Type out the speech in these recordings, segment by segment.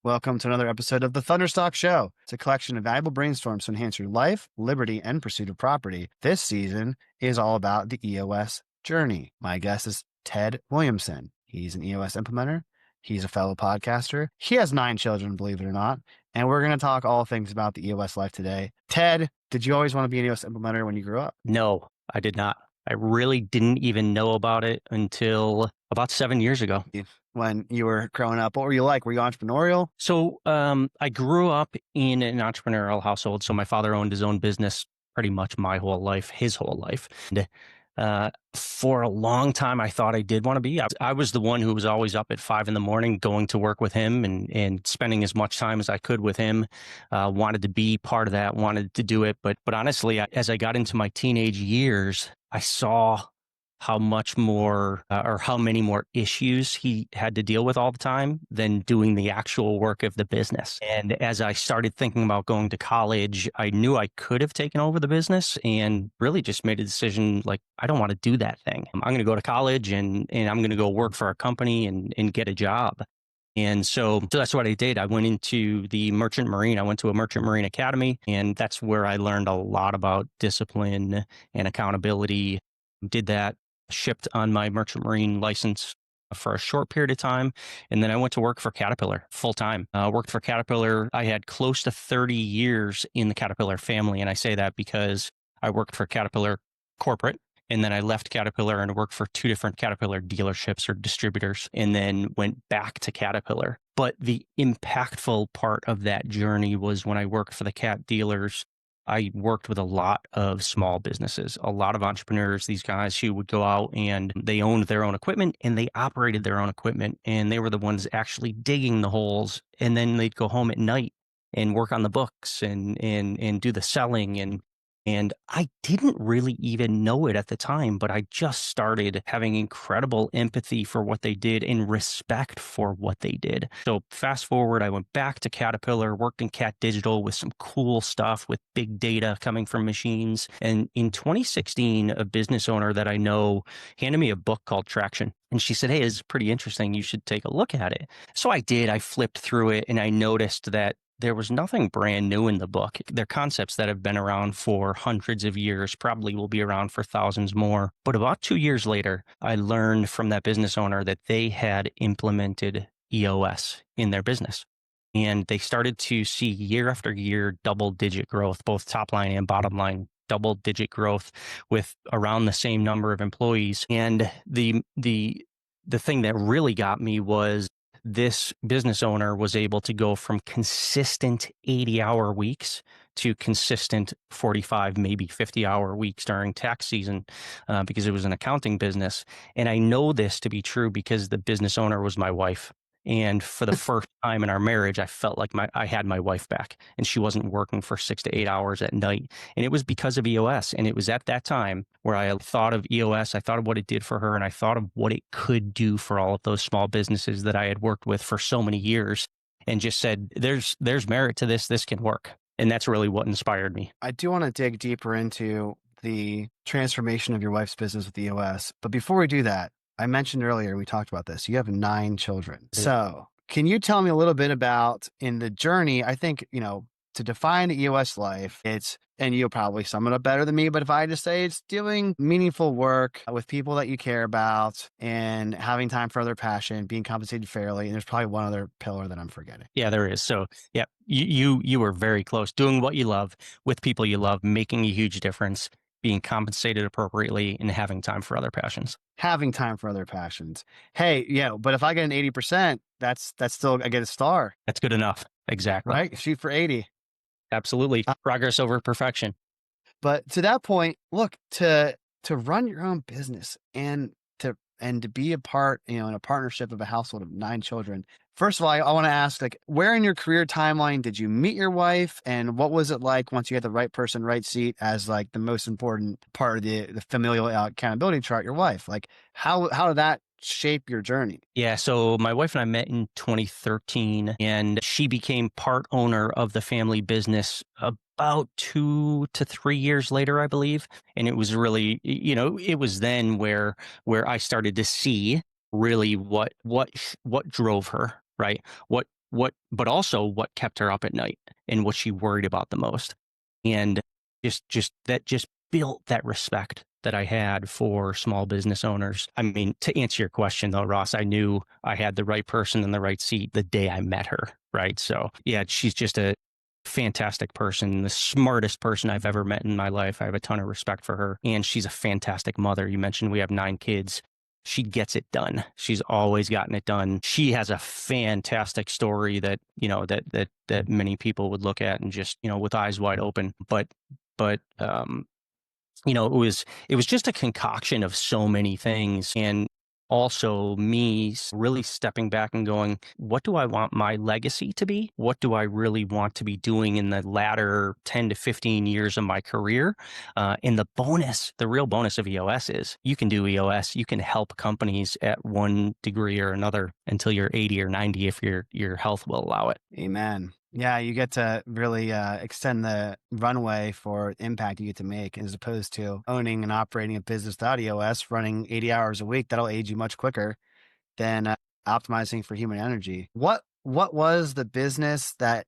Welcome to another episode of the Thunderstock Show. It's a collection of valuable brainstorms to enhance your life, liberty, and pursuit of property. This season is all about the EOS journey. My guest is Ted Williamson. He's an EOS implementer. He's a fellow podcaster. He has 9 children, believe it or not. And we're going to talk all things about the EOS life today. Ted, did you always want to be an EOS implementer when you grew up? No, I did not. I really didn't even know about it until about 7 years ago. When you were growing up, what were you like? Were you entrepreneurial? So I grew up in an entrepreneurial household. So my father owned his own business pretty much my whole life, his whole life. And for a long time, I thought I did want to be. I was the one who was always up at 5 a.m, going to work with him and spending as much time as I could with him. Wanted to be part of that, wanted to do it. But honestly, as I got into my teenage years, I saw how much more or how many more issues he had to deal with all the time than doing the actual work of the business. And as I started thinking about going to college, I knew I could have taken over the business and really just made a decision like, I don't want to do that thing. I'm going to go to college and I'm going to go work for a company and get a job. And so that's what I did. I went into the Merchant Marine. I went to a Merchant Marine Academy, and that's where I learned a lot about discipline and accountability. Did that, shipped on my Merchant Marine license for a short period of time. And then I went to work for Caterpillar full time. Worked for Caterpillar. I had close to 30 years in the Caterpillar family. And I say that because I worked for Caterpillar corporate. And then I left Caterpillar and worked for 2 different Caterpillar dealerships or distributors, and then went back to Caterpillar. But the impactful part of that journey was when I worked for the Cat dealers. I worked with a lot of small businesses, a lot of entrepreneurs, these guys who would go out and they owned their own equipment and they operated their own equipment, and they were the ones actually digging the holes. And then they'd go home at night and work on the books and do the selling. And I didn't really even know it at the time, but I just started having incredible empathy for what they did and respect for what they did. So fast forward, I went back to Caterpillar, worked in Cat Digital with some cool stuff with big data coming from machines. And in 2016, a business owner that I know handed me a book called Traction. And she said, "Hey, it's pretty interesting. You should take a look at it." So I did. I flipped through it and I noticed that there was nothing brand new in the book. They're concepts that have been around for hundreds of years, probably will be around for thousands more. But about 2 years later, I learned from that business owner that they had implemented EOS in their business. And they started to see year after year double-digit growth, both top line and bottom line, double-digit growth with around the same number of employees. And the thing that really got me was this business owner was able to go from consistent 80-hour weeks to consistent 45, maybe 50-hour weeks during tax season because it was an accounting business. And I know this to be true because the business owner was my wife. And for the first time in our marriage, I felt like I had my wife back and she wasn't working for 6 to 8 hours at night. And it was because of EOS. And it was at that time where I thought of EOS, I thought of what it did for her, and I thought of what it could do for all of those small businesses that I had worked with for so many years, and just said, there's merit to this. This can work. And that's really what inspired me. I do want to dig deeper into the transformation of your wife's business with EOS. But before we do that, I mentioned earlier, we talked about this, you have 9 children. So can you tell me a little bit about in the journey? I think, to define the EOS life, and you'll probably sum it up better than me, but if I had to say, it's doing meaningful work with people that you care about and having time for other passion, being compensated fairly. And there's probably one other pillar that I'm forgetting. Yeah, there is. So yeah, you were very close. Doing what you love with people you love, making a huge difference, being compensated appropriately, and having time for other passions. Having time for other passions. Hey, but if I get an 80%, that's still, I get a star. That's good enough. Exactly. Right? Shoot for 80. Absolutely. Progress over perfection. But to that point, look, to run your own business and to be a part, in a partnership of a household of 9 children. First of all, I want to ask, where in your career timeline did you meet your wife, and what was it like once you had the right person, right seat as the most important part of the familial accountability chart, your wife? How did that shape your journey? Yeah, so my wife and I met in 2013, and she became part owner of the family business about 2 to 3 years later, I believe. And it was really, it was then where I started to see really what drove her, right? What but also what kept her up at night and what she worried about the most. And just built that respect that I had for small business owners. I mean, to answer your question though, Ross, I knew I had the right person in the right seat the day I met her, right? So yeah, she's just a fantastic person, the smartest person I've ever met in my life. I have a ton of respect for her. And she's a fantastic mother. You mentioned we have 9 kids. She gets it done. She's always gotten it done. She has a fantastic story that, that many people would look at and just, with eyes wide open. But it was just a concoction of so many things. And also me really stepping back and going, what do I want my legacy to be? What do I really want to be doing in the latter 10 to 15 years of my career? And the real bonus of EOS is you can do EOS. You can help companies at one degree or another until you're 80 or 90 if your health will allow it. Amen. Yeah, you get to really extend the runway for impact you get to make, as opposed to owning and operating a business without EOS, running 80 hours a week. That'll age you much quicker than optimizing for human energy. What was the business that,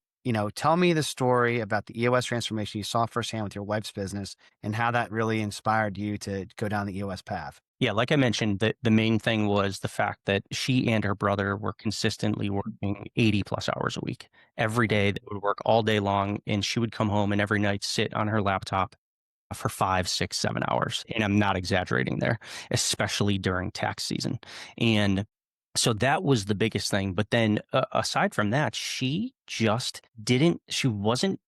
tell me the story about the EOS transformation you saw firsthand with your wife's business and how that really inspired you to go down the EOS path? Yeah, like I mentioned, the main thing was the fact that she and her brother were consistently working 80 plus hours a week. Every day they would work all day long, and she would come home and every night sit on her laptop for 5, 6, 7 hours. And I'm not exaggerating there, especially during tax season. And so that was the biggest thing. But then aside from that, she wasn't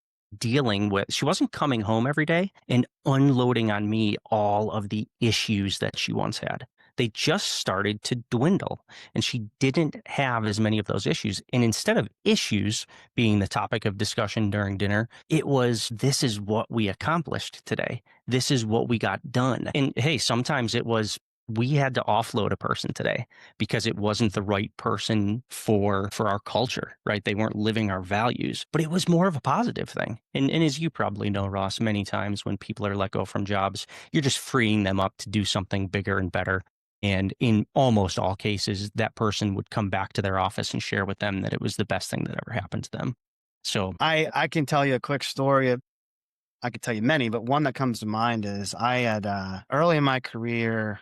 coming home every day and unloading on me all of the issues that she once had. They just started to dwindle, and she didn't have as many of those issues. And instead of issues being the topic of discussion during dinner, it was, this is what we accomplished today. This is what we got done. And hey, sometimes it was, we had to offload a person today because it wasn't the right person for our culture, right? They weren't living our values, but it was more of a positive thing. And as you probably know, Ross, many times when people are let go from jobs, you're just freeing them up to do something bigger and better. And in almost all cases, that person would come back to their office and share with them that it was the best thing that ever happened to them. So I can tell you a quick story. I could tell you many, but one that comes to mind is I had early in my career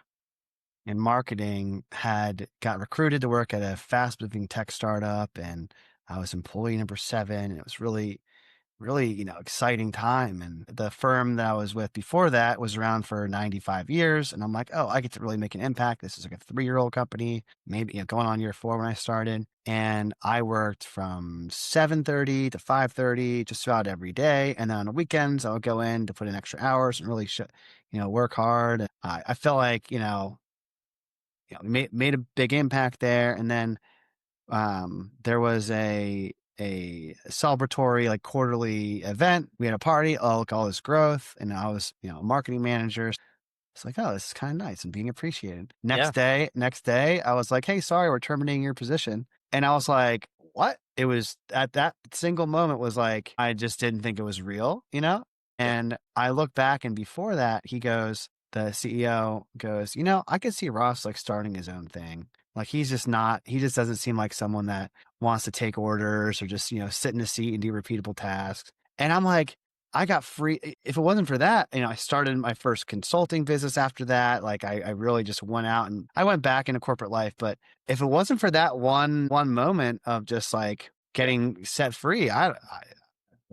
in marketing had got recruited to work at a fast moving tech startup, and I was employee number 7. And it was really, really, exciting time. And the firm that I was with before that was around for 95 years. And I'm like, oh, I get to really make an impact. This is like a 3-year-old company, maybe, going on year 4 when I started. And I worked from 7:30 to 5:30, just about every day. And then on the weekends, I would go in to put in extra hours and really, work hard. I felt like, made a big impact there. And then there was a celebratory like quarterly event. We had a party, look, all this growth, and I was, a marketing manager. It's like, oh, this is kind of nice and being appreciated. yeah, Next day, I was like, hey, sorry, we're terminating your position. And I was like, what? It was at that single moment was like, I just didn't think it was real, yeah, And I look back, and before that, the CEO goes, I could see Ross like starting his own thing. Like he just doesn't seem like someone that wants to take orders or just, sit in a seat and do repeatable tasks. And I'm like, I got free. If it wasn't for that, I started my first consulting business after that. Like I really just went out and I went back into corporate life. But if it wasn't for that one moment of just like getting set free, I'm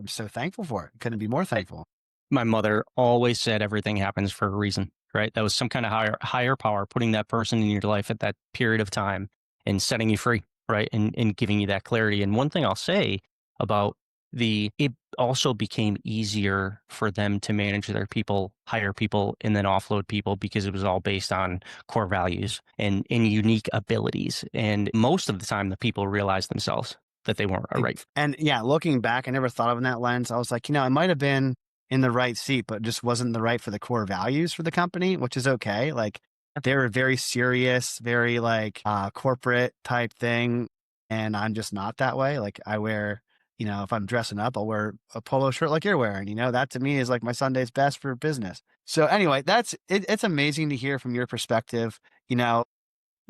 so thankful for it. Couldn't be more thankful. my mother always said everything happens for a reason, right? That was some kind of higher power putting that person in your life at that period of time and setting you free, right? And giving you that clarity. And one thing I'll say about it also became easier for them to manage their people, hire people, and then offload people because it was all based on core values and unique abilities. And most of the time, the people realized themselves that they weren't right. And yeah, looking back, I never thought of it in that lens. I was like, I might have been in the right seat, but just wasn't the right for the core values for the company, which is okay. Like they were very serious, very like corporate type thing. And I'm just not that way. Like I wear, if I'm dressing up, I'll wear a polo shirt like you're wearing, that to me is like my Sunday's best for business. So anyway, it's amazing to hear from your perspective,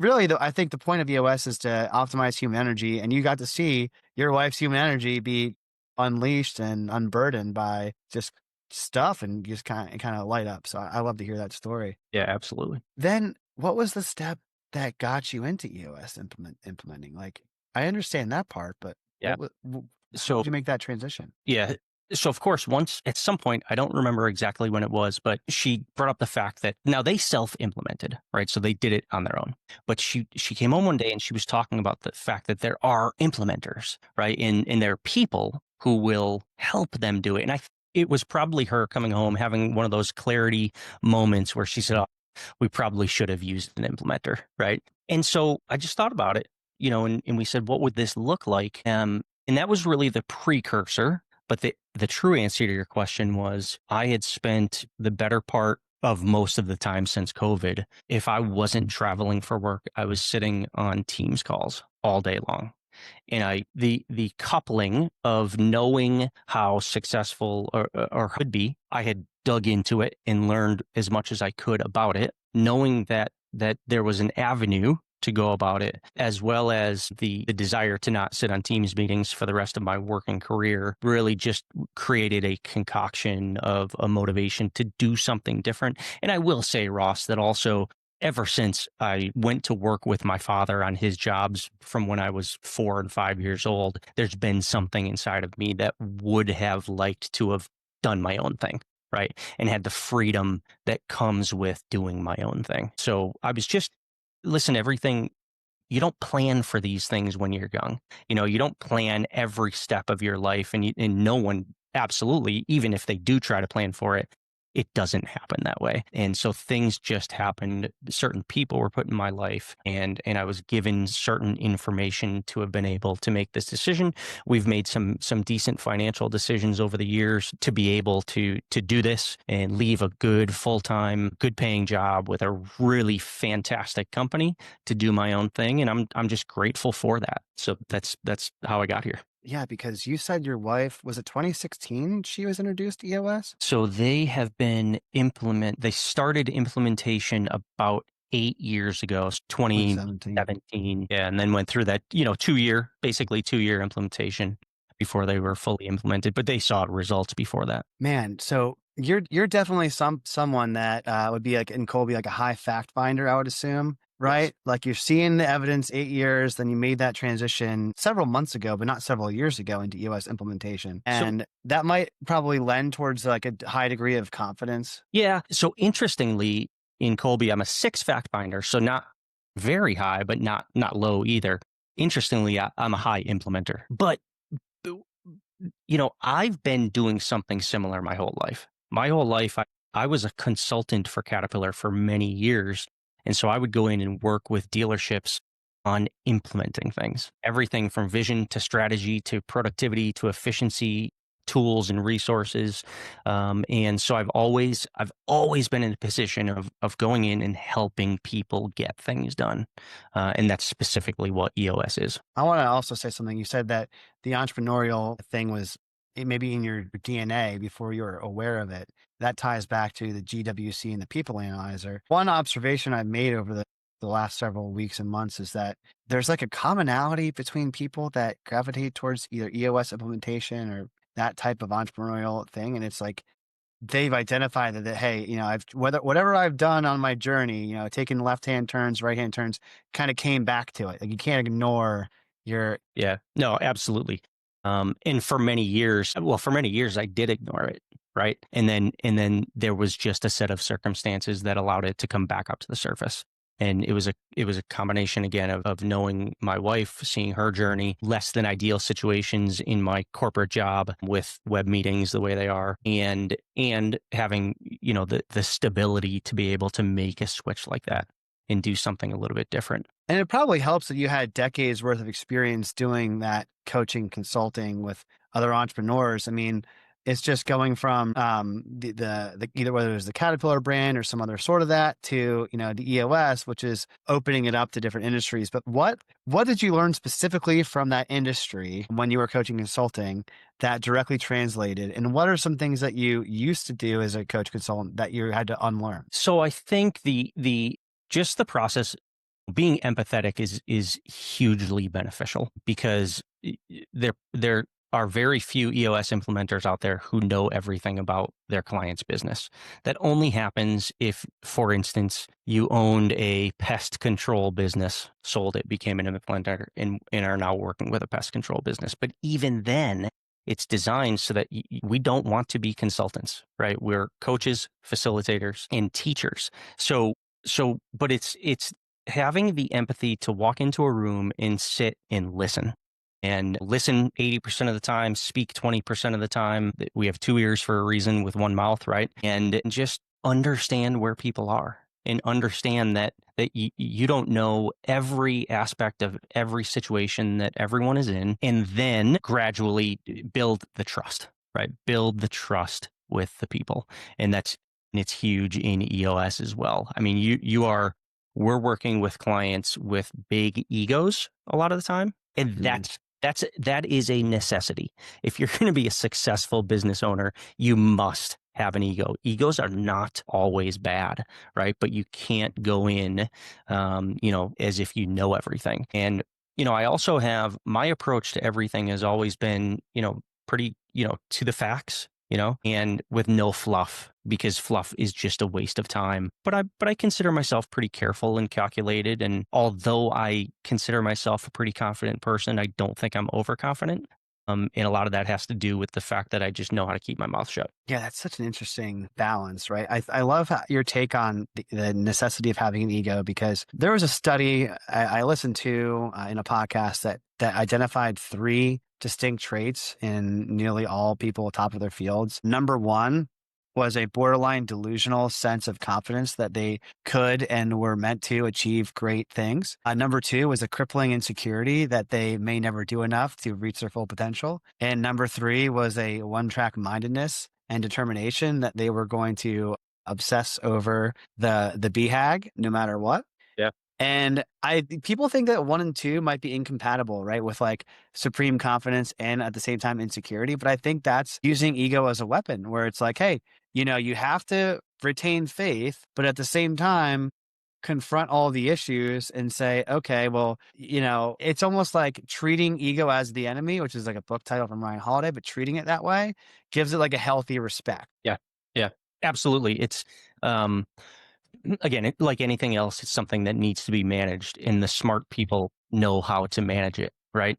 really, though, I think the point of EOS is to optimize human energy, and you got to see your wife's human energy be unleashed and unburdened by just stuff, and just kind of light up. So I love to hear that story. Yeah, absolutely. Then, what was the step that got you into EOS implementing? Like, I understand that part, but Yeah. how So did you make that transition? yeah. So of course, once at some point, I don't remember exactly when it was, but she brought up the fact that now they self-implemented, right? So they did it on their own. But she came home one day and she was talking about the fact that there are implementers, right? And there are people who will help them do it. And it was probably her coming home having one of those clarity moments where she said, "Oh, we probably should have used an implementer," right? And so I just thought about it, and we said, what would this look like? And that was really the precursor. But the true answer to your question was I had spent the better part of most of the time since COVID. If I wasn't traveling for work, I was sitting on Teams calls all day long. And the coupling of knowing how successful or could be, I had dug into it and learned as much as I could about it, knowing that there was an avenue to go about it, as well as the desire to not sit on Teams meetings for the rest of my working career, really just created a concoction of a motivation to do something different. And I will say, Ross, that also ever since I went to work with my father on his jobs from when I was 4 and 5 years old, there's been something inside of me that would have liked to have done my own thing, right? And had the freedom that comes with doing my own thing. So I was just, listen, everything, you don't plan for these things when you're young. You don't plan every step of your life, and no one, absolutely, even if they do try to plan for it, it doesn't happen that way. And so things just happened. Certain people were put in my life, and I was given certain information to have been able to make this decision. We've made some decent financial decisions over the years to be able to do this and leave a good full-time, good paying job with a really fantastic company to do my own thing. And I'm just grateful for that. So that's how I got here. Yeah, because you said your wife, was it 2016 she was introduced to EOS? So they they started implementation about 8 years ago, 2017. 2017. Yeah. And then went through that, basically 2 year implementation before they were fully implemented, but they saw results before that. Man, so you're definitely someone that would be like in Colby, like a high fact finder, I would assume, right? Yes. Like you're seeing the evidence 8 years, then you made that transition several months ago, but not several years ago into EOS implementation. So, And that might probably lend towards like a high degree of confidence. yeah. So interestingly, in Colby, I'm a 6 fact finder. So not very high, but not low either. Interestingly, I'm a high implementer, but I've been doing something similar my whole life. My whole life, I was a consultant for Caterpillar for many years. And so I would go in and work with dealerships on implementing things, everything from vision to strategy to productivity to efficiency, tools and resources. And so I've always been in a position of going in and helping people get things done. And that's specifically what EOS is. I want to also say something. You said that the entrepreneurial thing was maybe in your DNA before you were aware of it. That ties back to the GWC and the people analyzer. One observation I've made over the last several weeks and months is that there's like a commonality between people that gravitate towards either EOS implementation or that type of entrepreneurial thing. And it's like they've identified that, hey, whatever I've done on my journey, taking left-hand turns, right-hand turns, kind of came back to it. Like you can't ignore your. Yeah, no, absolutely. And for many years, I did ignore it. Right. And then there was just a set of circumstances that allowed it to come back up to the surface. And it was a combination again of knowing my wife, seeing her journey, less than ideal situations in my corporate job with web meetings the way they are, and having, the stability to be able to make a switch like that and do something a little bit different. And it probably helps that you had decades worth of experience doing that coaching, consulting with other entrepreneurs. I mean, it's just going from the either whether it's the Caterpillar brand or some other sort of that to the EOS, which is opening it up to different industries. But what did you learn specifically from that industry when you were coaching consulting that directly translated? And what are some things that you used to do as a coach consultant that you had to unlearn? So I think just the process being empathetic is hugely beneficial because there are very few EOS implementers out there who know everything about their client's business. That only happens if, for instance, you owned a pest control business, sold it, became an implementer, and are now working with a pest control business. But even then, it's designed so that we don't want to be consultants, right? We're coaches, facilitators, and teachers. But it's having the empathy to walk into a room and sit and listen 80% of the time, speak 20% of the time. We have two ears for a reason with one mouth, right? And just understand where people are and understand that you don't know every aspect of every situation that everyone is in, and then gradually build the trust, right? Build the trust with the people. And it's huge in EOS as well. I mean, we're working with clients with big egos a lot of the time, and that is a necessity. If you're going to be a successful business owner, you must have an ego. Egos are not always bad, right? But you can't go in, as if you know everything. And, I also have my approach to everything has always been, pretty, to the facts, and with no fluff, because fluff is just a waste of time. But I consider myself pretty careful and calculated. And although I consider myself a pretty confident person, I don't think I'm overconfident. And a lot of that has to do with the fact that I just know how to keep my mouth shut. Yeah, that's such an interesting balance, right? I love your take on the necessity of having an ego, because there was a study I listened to in a podcast that identified three distinct traits in nearly all people top of their fields. Number one was a borderline delusional sense of confidence that they could and were meant to achieve great things. Number two was a crippling insecurity that they may never do enough to reach their full potential. And number three was a one-track mindedness and determination that they were going to obsess over the BHAG no matter what. Yeah. And people think that one and two might be incompatible, right? With like supreme confidence and at the same time insecurity. But I think that's using ego as a weapon, where it's like, hey, you have to retain faith, but at the same time, confront all the issues and say, okay, well, it's almost like treating ego as the enemy, which is like a book title from Ryan Holiday, but treating it that way gives it like a healthy respect. Yeah. Yeah, absolutely. It's, again, like anything else, it's something that needs to be managed, and the smart people know how to manage it, right?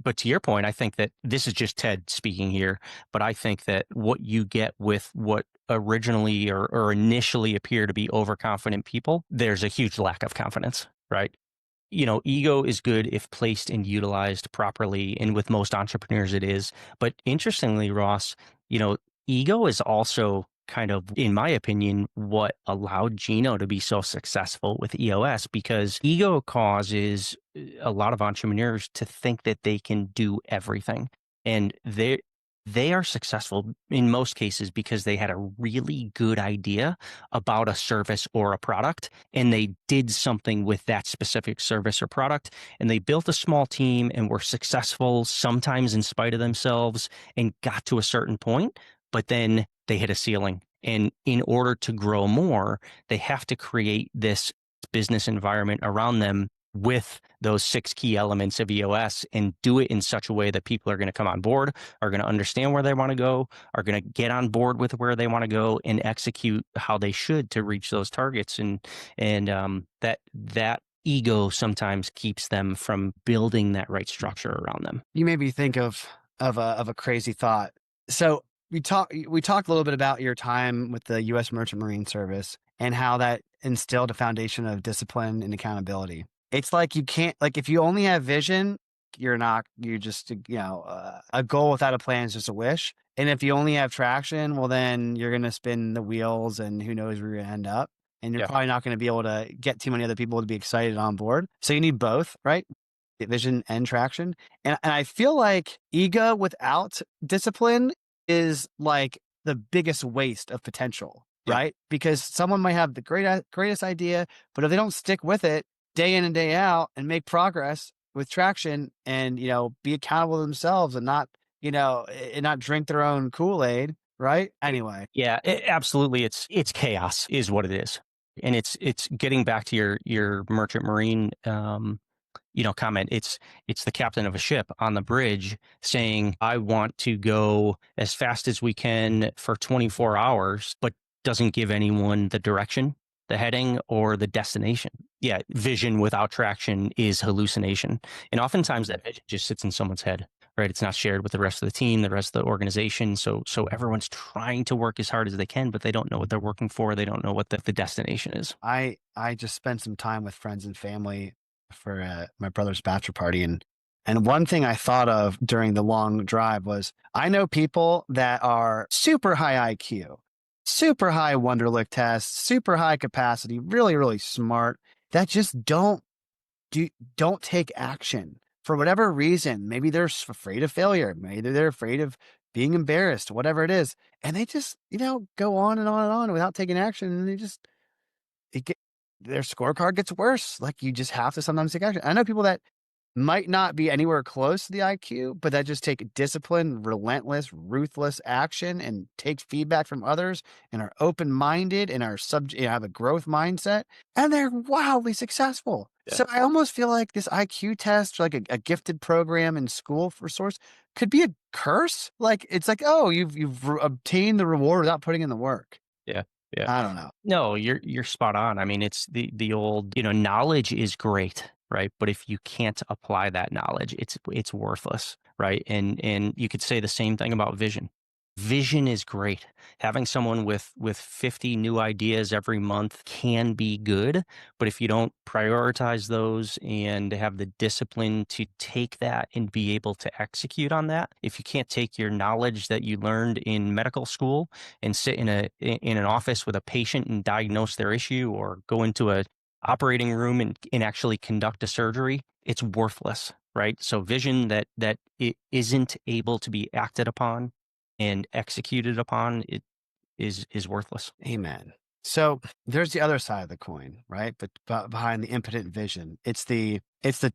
But to your point, I think that this is just Ted speaking here, but I think that what you get with what originally or initially appear to be overconfident people, there's a huge lack of confidence, right? Ego is good if placed and utilized properly. And with most entrepreneurs, it is. But interestingly, Ross, ego is also kind of, in my opinion, what allowed Gino to be so successful with EOS, because ego causes a lot of entrepreneurs to think that they can do everything. And they are successful in most cases because they had a really good idea about a service or a product, and they did something with that specific service or product, and they built a small team and were successful, sometimes in spite of themselves, and got to a certain point, but then they hit a ceiling. And in order to grow more, they have to create this business environment around them with those 6 key elements of EOS, and do it in such a way that people are going to come on board, are going to understand where they want to go, are going to get on board with where they want to go, and execute how they should to reach those targets. And that ego sometimes keeps them from building that right structure around them. You made me think of a crazy thought. So we talked a little bit about your time with the U.S. Merchant Marine Service and how that instilled a foundation of discipline and accountability. It's like you can't, like, if you only have vision, you just, a goal without a plan is just a wish. And if you only have traction, well, then you're going to spin the wheels and who knows where you're going to end up. And you're probably not going to be able to get too many other people to be excited on board. So you need both, right? Vision and traction. And I feel like ego without discipline is like the biggest waste of potential, right? Because someone might have the greatest idea, but if they don't stick with it day in and day out and make progress with traction and, be accountable to themselves and not drink their own Kool-Aid, right? Anyway. Yeah, absolutely. It's chaos is what it is. And it's getting back to your merchant marine comment. It's the captain of a ship on the bridge saying, I want to go as fast as we can for 24 hours, but doesn't give anyone the direction, the heading, or the destination. Yeah, vision without traction is hallucination. And oftentimes that vision just sits in someone's head, right? It's not shared with the rest of the team, the rest of the organization. So everyone's trying to work as hard as they can, but they don't know what they're working for. They don't know what the destination is. I just spent some time with friends and family for my brother's bachelor party, and one thing I thought of during the long drive was I know people that are super high IQ, super high Wonderlic tests, super high capacity, really really smart, that just don't take action for whatever reason. Maybe they're afraid of failure, maybe they're afraid of being embarrassed, whatever it is, and they just go on and on and on without taking action, and they just it get, their scorecard gets worse. Like, you just have to sometimes take action. I know people that might not be anywhere close to the IQ, but that just take discipline, relentless, ruthless action and take feedback from others and are open-minded and are have a growth mindset, and they're wildly successful. Yeah. So I almost feel like this IQ test, like a gifted program in school for source, could be a curse. Like, it's like, oh, you've obtained the reward without putting in the work. Yeah. Yeah. I don't know. No, you're spot on. I mean, it's the old, knowledge is great, right? But if you can't apply that knowledge, it's worthless, right? And you could say the same thing about vision. Vision is great. Having someone with 50 new ideas every month can be good, but if you don't prioritize those and have the discipline to take that and be able to execute on that, if you can't take your knowledge that you learned in medical school and sit in an office with a patient and diagnose their issue, or go into a operating room and actually conduct a surgery, it's worthless, right? So vision that it isn't able to be acted upon and executed upon, it is worthless. Amen. So there's the other side of the coin, right? But behind the impotent vision, it's the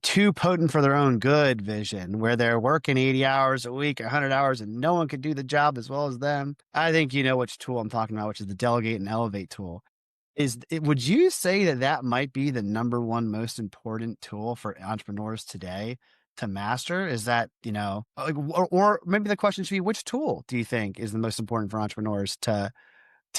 too potent for their own good vision, where they're working 80 hours a week, 100 hours, and no one could do the job as well as them. I think you know which tool I'm talking about, which is the Delegate and Elevate tool. Would you say that that might be the number one most important tool for entrepreneurs today to master? Is that, like, or maybe the question should be, which tool do you think is the most important for entrepreneurs to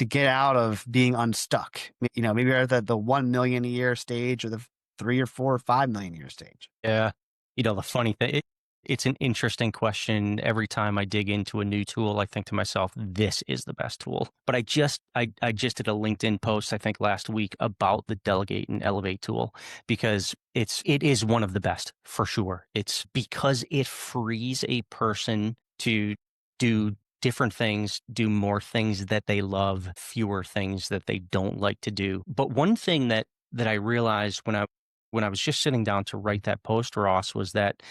get out of being unstuck? Maybe at the 1 million a year stage, or the 3 or 4 or 5 million a year stage. Yeah. The funny thing, it's an interesting question. Every time I dig into a new tool, I think to myself, this is the best tool. But I just did a LinkedIn post, I think last week, about the Delegate and Elevate tool, because it is one of the best for sure. It's because it frees a person to do different things, do more things that they love, fewer things that they don't like to do. But one thing that I realized when I was just sitting down to write that post, Ross, was that,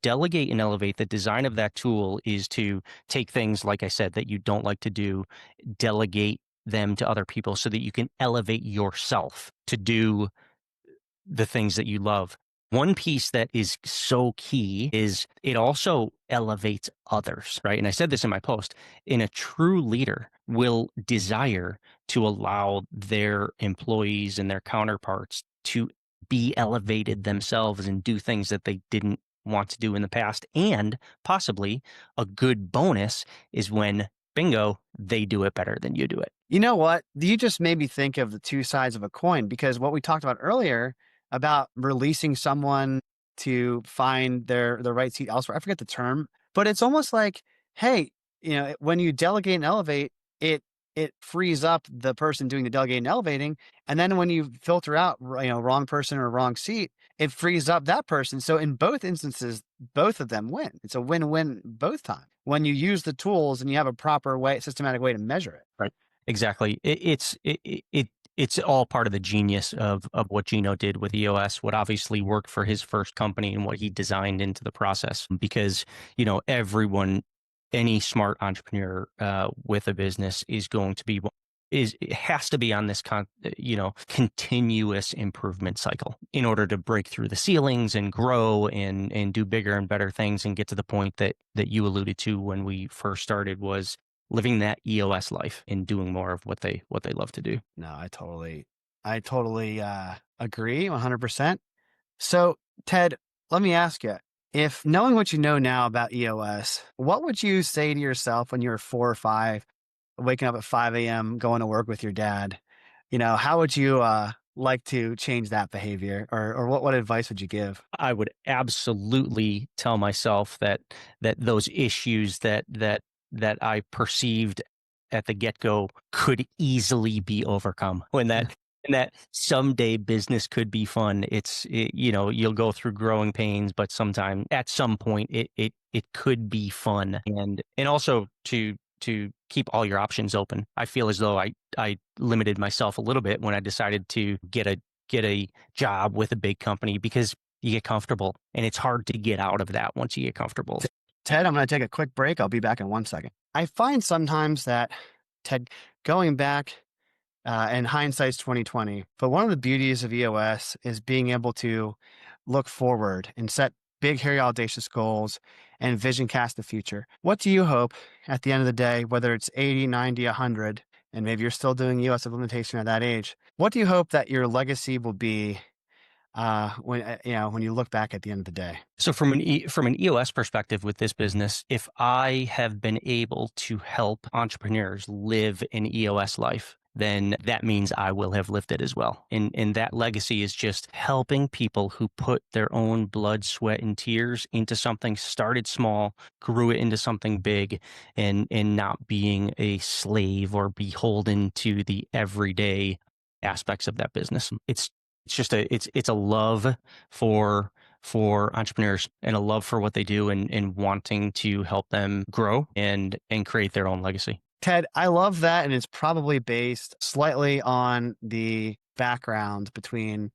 Delegate and Elevate, the design of that tool is to take things, like I said, that you don't like to do, delegate them to other people so that you can elevate yourself to do the things that you love. One piece that is so key is it also elevates others, right? And I said this in my post, and a true leader will desire to allow their employees and their counterparts to be elevated themselves and do things that they didn't want to do in the past. And possibly a good bonus is when, bingo, they do it better than you do it. You know what? You just made me think of the two sides of a coin, because what we talked about earlier about releasing someone to find their right seat elsewhere. I forget the term, but it's almost like, hey, when you delegate and elevate, it frees up the person doing the delegating and elevating. And then when you filter out, wrong person or wrong seat, it frees up that person. So in both instances, both of them win. It's a win-win both times when you use the tools and you have a proper way, systematic way to measure it. Right. Exactly. It's all part of the genius of what Gino did with EOS, what obviously worked for his first company and what he designed into the process. Because, any smart entrepreneur with a business is going to be, it has to be on this continuous improvement cycle in order to break through the ceilings and grow and do bigger and better things and get to the point that you alluded to when we first started, was living that EOS life and doing more of what they love to do. No, I I totally agree 100%. So, Ted, let me ask you, if knowing what you know now about EOS, what would you say to yourself when you were 4 or 5, waking up at 5 a.m., going to work with your dad? How would you like to change that behavior, or what advice would you give? I would absolutely tell myself that those issues that I perceived at the get-go could easily be overcome. And that someday business could be fun. You'll go through growing pains, but sometime at some point it could be fun. And also to keep all your options open. I feel as though I limited myself a little bit when I decided to get a job with a big company because you get comfortable and it's hard to get out of that once you get comfortable. Ted, I'm going to take a quick break. I'll be back in 1 second. I find sometimes that, Ted, going back, and hindsight's 2020, but one of the beauties of EOS is being able to look forward and set big, hairy, audacious goals and vision cast the future. What do you hope at the end of the day, whether it's 80, 90, 100, and maybe you're still doing EOS implementation at that age, what do you hope that your legacy will be when you look back at the end of the day? So from an EOS perspective with this business, if I have been able to help entrepreneurs live an EOS life, then that means I will have lived it as well. And that legacy is just helping people who put their own blood, sweat, and tears into something, started small, grew it into something big, and not being a slave or beholden to the everyday aspects of that business. It's a love for entrepreneurs and a love for what they do and wanting to help them grow and create their own legacy. Ted, I love that, and it's probably based slightly on the background between,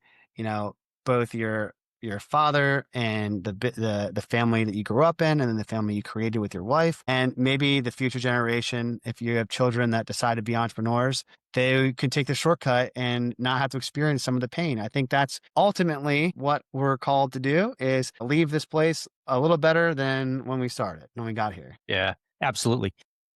both your father and the family that you grew up in, and then the family you created with your wife, and maybe the future generation. If you have children that decide to be entrepreneurs, they can take the shortcut and not have to experience some of the pain. I think that's ultimately what we're called to do: is leave this place a little better than when we started, when we got here. Yeah, absolutely.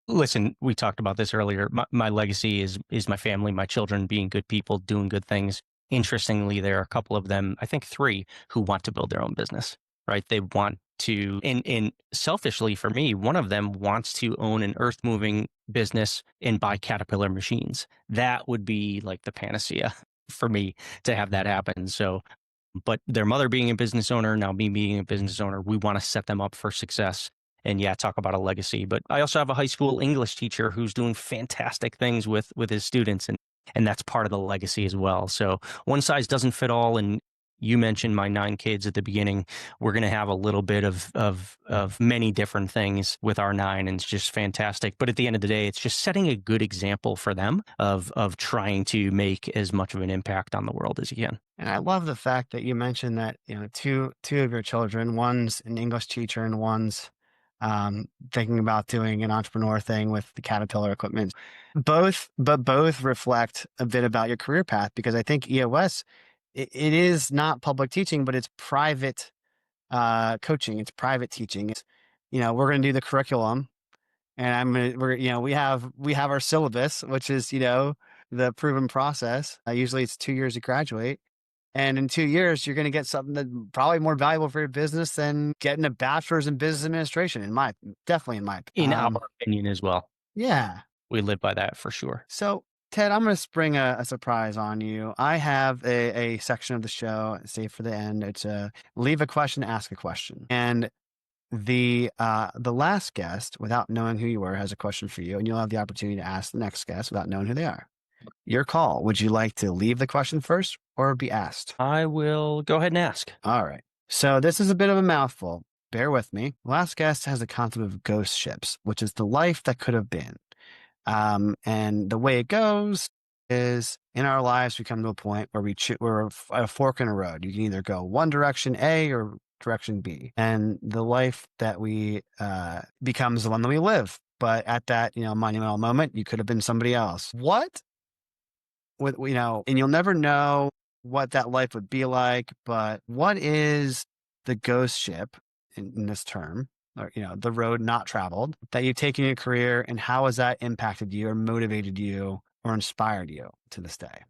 Listen, we talked about this earlier. My legacy is my family, my children being good people, doing good things. Interestingly, there are a couple of them, I think three, who want to build their own business, right? They want to, and selfishly for me, one of them wants to own an earth moving business and buy Caterpillar machines. That would be like the panacea for me to have that happen. So, but their mother being a business owner, now me being a business owner, we want to set them up for success and yeah, talk about a legacy. But I also have a high school English teacher who's doing fantastic things with his students, and that's part of the legacy as well. So one size doesn't fit all. And you mentioned my 9 kids at the beginning. We're going to have a little bit of many different things with our 9, and it's just fantastic. But at the end of the day, it's just setting a good example for them of trying to make as much of an impact on the world as you can. And I love the fact that you mentioned that, two of your children, one's an English teacher and one's thinking about doing an entrepreneur thing with the Caterpillar equipment. Both reflect a bit about your career path, because I think EOS, it is not public teaching, but it's private coaching. It's private teaching. We're going to do the curriculum, and we have our syllabus, which is, the proven process. Usually it's 2 years to graduate. And in 2 years, you're going to get something that's probably more valuable for your business than getting a bachelor's in business administration. Definitely in my In our opinion as well. Yeah. We live by that for sure. So, Ted, I'm going to spring a surprise on you. I have a section of the show, save for the end. It's leave a question, ask a question. And the last guest, without knowing who you were, has a question for you, and you'll have the opportunity to ask the next guest without knowing who they are. Your call. Would you like to leave the question first or be asked? I will go ahead and ask. All right. So this is a bit of a mouthful. Bear with me. Last guest has the concept of ghost ships, which is the life that could have been. And the way it goes is, in our lives, we come to a point where we're at a fork in a road. You can either go one direction A or direction B. And the life that we becomes the one that we live. But at that, monumental moment, you could have been somebody else. And you'll never know what that life would be like, but what is the ghost ship in this term, or, the road not traveled that you've taken in your career, and how has that impacted you or motivated you or inspired you to this day?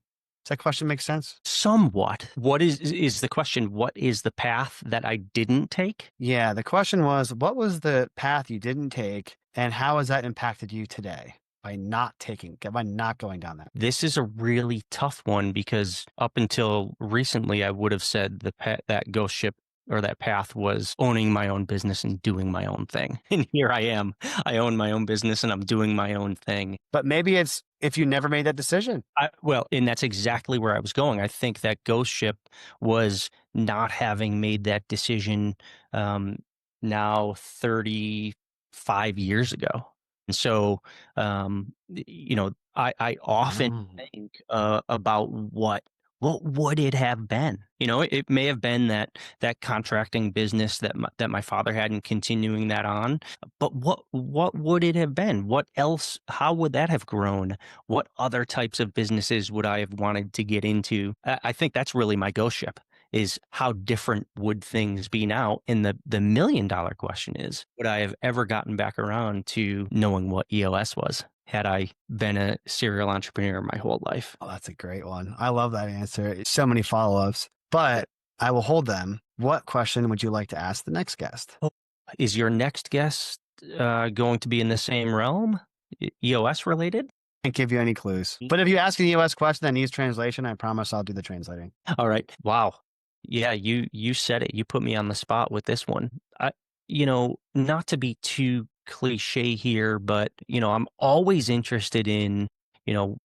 Does that question make sense? Somewhat. What is the question? What is the path that I didn't take? Yeah, the question was, what was the path you didn't take, and how has that impacted you today by not going down that? This is a really tough one because up until recently, I would have said that ghost ship or that path was owning my own business and doing my own thing. And here I am. I own my own business and I'm doing my own thing. But maybe it's if you never made that decision. Well, and that's exactly where I was going. I think that ghost ship was not having made that decision um, now 35 years ago. And so, I often Mm. think about what would it have been? It may have been that contracting business that my father had and continuing that on. But what would it have been? What else? How would that have grown? What other types of businesses would I have wanted to get into? I think that's really my ghost ship is how different would things be now? And the $1 million question is, would I have ever gotten back around to knowing what EOS was had I been a serial entrepreneur my whole life? Oh, that's a great one. I love that answer. So many follow-ups, but I will hold them. What question would you like to ask the next guest? Is your next guest going to be in the same realm, EOS related? Can't give you any clues. But if you ask an EOS question that needs translation, I promise I'll do the translating. All right. Wow. Yeah, you said it. You put me on the spot with this one. Not to be too cliche here, but I'm always interested in, you know,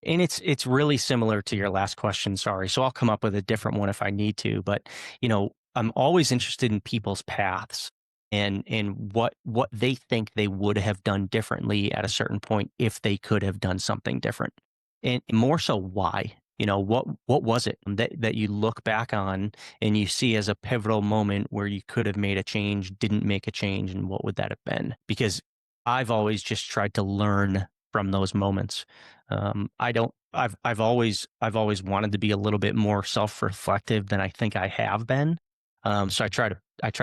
and it's really similar to your last question, sorry. So I'll come up with a different one if I need to, but I'm always interested in people's paths and what they think they would have done differently at a certain point if they could have done something different. And more so why. What was it that you look back on and you see as a pivotal moment where you could have made a change, didn't make a change, and what would that have been? Because I've always just tried to learn from those moments. I've always wanted to be a little bit more self-reflective than I think I have been. So I try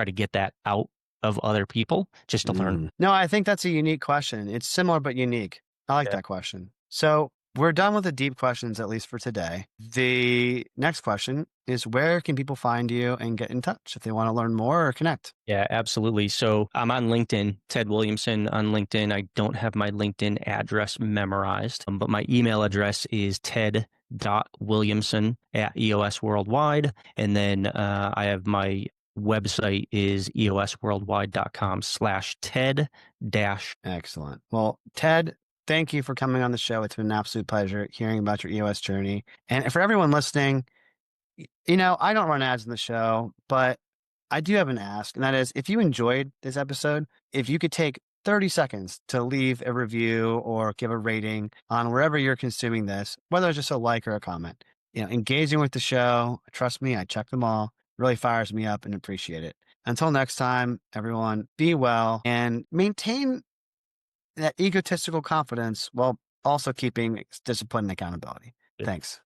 to get that out of other people just to learn. No, I think that's a unique question. It's similar but unique. I like Yeah. that question. So we're done with the deep questions, at least for today. The next question is, where can people find you and get in touch if they want to learn more or connect? Yeah, absolutely. So I'm on LinkedIn, Ted Williamson on LinkedIn. I don't have my LinkedIn address memorized, but my email address is ted.williamson@EOS Worldwide. And then I have my website is eosworldwide.com/Ted dash. Excellent. Well, Ted, thank you for coming on the show. It's been an absolute pleasure hearing about your EOS journey. And for everyone listening, I don't run ads in the show, but I do have an ask, and that is, if you enjoyed this episode, if you could take 30 seconds to leave a review or give a rating on wherever you're consuming this, whether it's just a like or a comment. Engaging with the show, trust me, I check them all, really fires me up and appreciate it. Until next time, everyone, be well and maintain that egotistical confidence while also keeping discipline and accountability. Thanks.